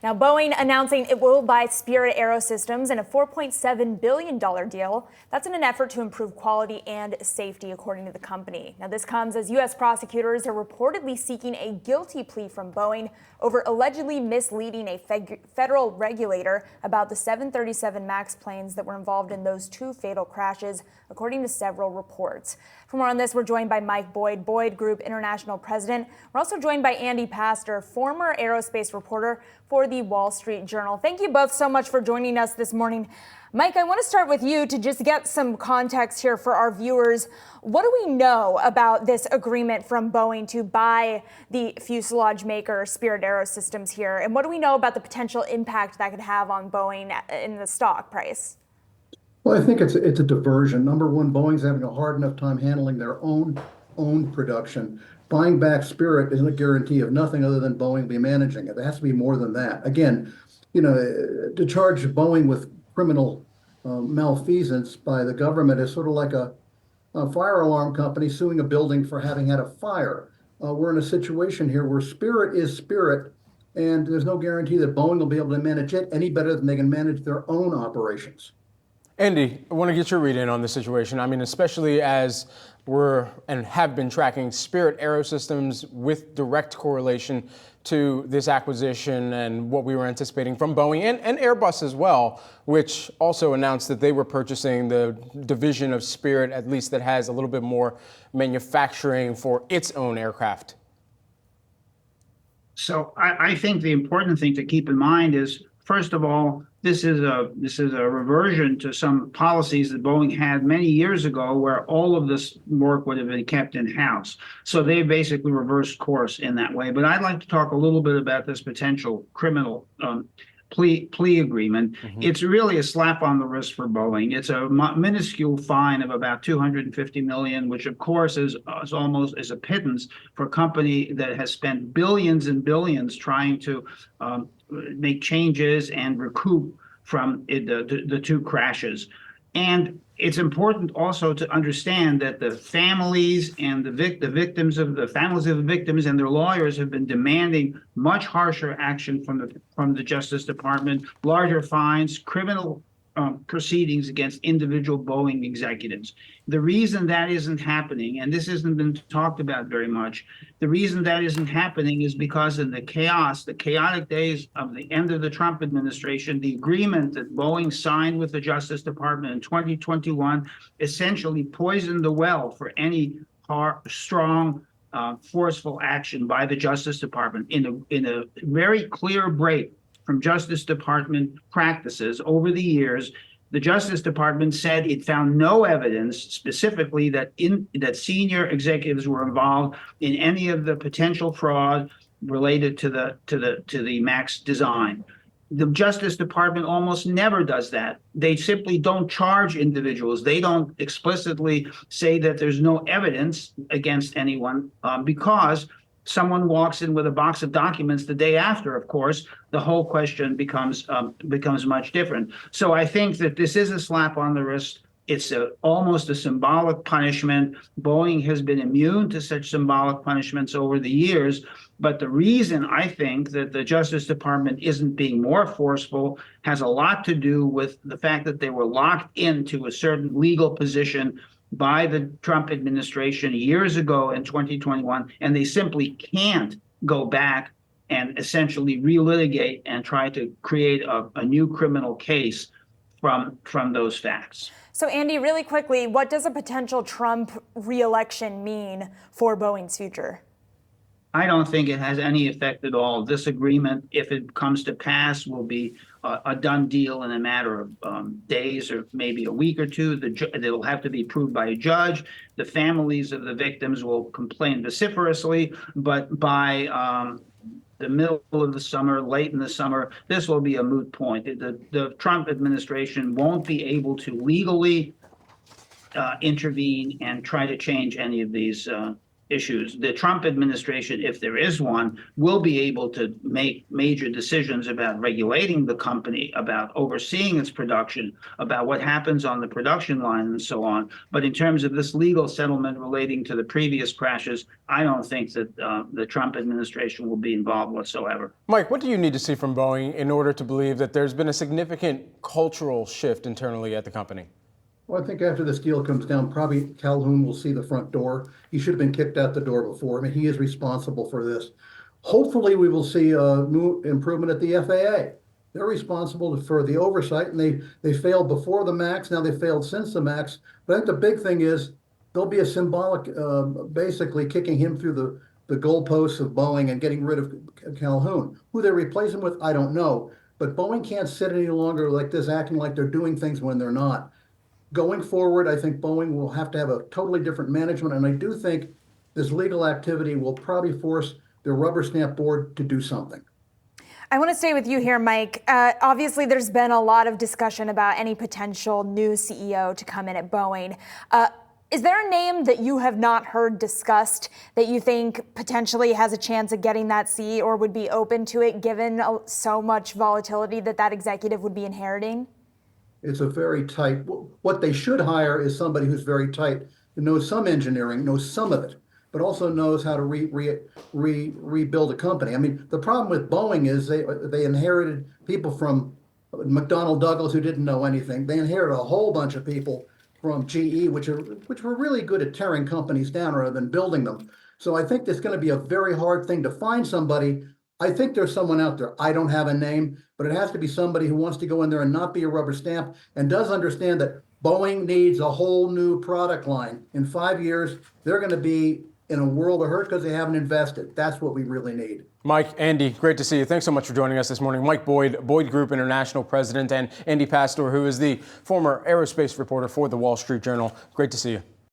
Now, Boeing announcing it will buy Spirit Aerosystems in a $4.7 billion deal. That's in an effort to improve quality and safety, according to the company. Now, this comes as U.S. prosecutors are reportedly seeking a guilty plea from Boeing over allegedly misleading a federal regulator about the 737 MAX planes that were involved in those two fatal crashes, according to several reports. For more on this, we're joined by Mike Boyd, Boyd Group International President. We're also joined by Andy Pasztor, former aerospace reporter for the Wall Street Journal. Thank you both so much for joining us this morning. Mike, I want to start with you to just get some context here for our viewers. What do we know about this agreement from Boeing to buy the fuselage maker Spirit Aerosystems here? And what do we know about the potential impact that could have on Boeing in the stock price? Well, I think it's a diversion. Number one, Boeing's having a hard enough time handling their own production. Buying back Spirit isn't a guarantee of nothing other than Boeing be managing it. There has to be more than that. Again, to charge Boeing with criminal malfeasance by the government is sort of like a fire alarm company suing a building for having had a fire. We're in a situation here where Spirit is Spirit, and there's no guarantee that Boeing will be able to manage it any better than they can manage their own operations. Andy, I want to get your read in on the situation. I mean, especially as we're and have been tracking Spirit Aerosystems with direct correlation to this acquisition and what we were anticipating from Boeing and Airbus as well, which also announced that they were purchasing the division of Spirit, at least that has a little bit more manufacturing for its own aircraft. So I think the important thing to keep in mind is, first of all, this is a reversion to some policies that Boeing had many years ago, where all of this work would have been kept in-house. So they basically reversed course in that way. But I'd like to talk a little bit about this potential criminal plea agreement. Mm-hmm. It's really a slap on the wrist for Boeing. It's a minuscule fine of about $250 million, which of course is almost a pittance for a company that has spent billions and billions trying to make changes and recoup from the two crashes. And it's important also to understand that the families and the victims of the families of the victims and their lawyers have been demanding much harsher action from the Justice Department, larger fines, criminal proceedings against individual Boeing executives. The reason that isn't happening, and this hasn't been talked about very much, the reason that isn't happening is because in the chaotic days of the end of the Trump administration, the agreement that Boeing signed with the Justice Department in 2021 essentially poisoned the well for any strong, forceful action by the Justice Department in a very clear break from Justice Department practices over the years. The Justice Department said it found no evidence specifically that senior executives were involved in any of the potential fraud related to the MAX design. The Justice Department almost never does that. They simply don't charge individuals. They don't explicitly say that there's no evidence against anyone because someone walks in with a box of documents the day after. Of course, the whole question becomes much different. So I think that this is a slap on the wrist. It's almost a symbolic punishment. Boeing has been immune to such symbolic punishments over the years. But the reason I think that the Justice Department isn't being more forceful has a lot to do with the fact that they were locked into a certain legal position by the Trump administration years ago in 2021, and they simply can't go back and essentially relitigate and try to create a new criminal case from those facts. So, Andy, really quickly, what does a potential Trump reelection mean for Boeing's future? I don't think it has any effect at all. This agreement, if it comes to pass, will be a done deal in a matter of days or maybe a week or two. It'll have to be approved by a judge. The families of the victims will complain vociferously, but by the middle of the summer, late in the summer, this will be a moot point. The Trump administration won't be able to legally intervene and try to change any of these issues. The Trump administration, if there is one, will be able to make major decisions about regulating the company, about overseeing its production, about what happens on the production line and so on. But in terms of this legal settlement relating to the previous crashes, I don't think that the Trump administration will be involved whatsoever. Mike, what do you need to see from Boeing in order to believe that there's been a significant cultural shift internally at the company? Well, I think after this deal comes down, probably Calhoun will see the front door. He should have been kicked out the door before. I mean, he is responsible for this. Hopefully, we will see a new improvement at the FAA. They're responsible for the oversight, and they failed before the MAX. Now they failed since the MAX. But I think the big thing is there'll be a symbolic, basically kicking him through the goalposts of Boeing and getting rid of Calhoun. Who they replace him with, I don't know. But Boeing can't sit any longer like this, acting like they're doing things when they're not. Going forward, I think Boeing will have to have a totally different management, and I do think this legal activity will probably force the rubber stamp board to do something. I want to stay with you here, Mike. Obviously, there's been a lot of discussion about any potential new CEO to come in at Boeing. Is there a name that you have not heard discussed that you think potentially has a chance of getting that seat or would be open to it, given so much volatility that executive would be inheriting? It's a very tight, what they should hire is somebody who's very tight, who knows some engineering, knows some of it, but also knows how to rebuild a company. I mean, the problem with Boeing is they inherited people from McDonnell Douglas who didn't know anything. They inherited a whole bunch of people from GE, which were really good at tearing companies down rather than building them. So I think it's going to be a very hard thing to find somebody. I think there's someone out there. I don't have a name, but it has to be somebody who wants to go in there and not be a rubber stamp and does understand that Boeing needs a whole new product line. In 5 years, they're going to be in a world of hurt because they haven't invested. That's what we really need. Mike, Andy, great to see you. Thanks so much for joining us this morning. Mike Boyd, Boyd Group International President, and Andy Pasztor, who is the former aerospace reporter for the Wall Street Journal. Great to see you.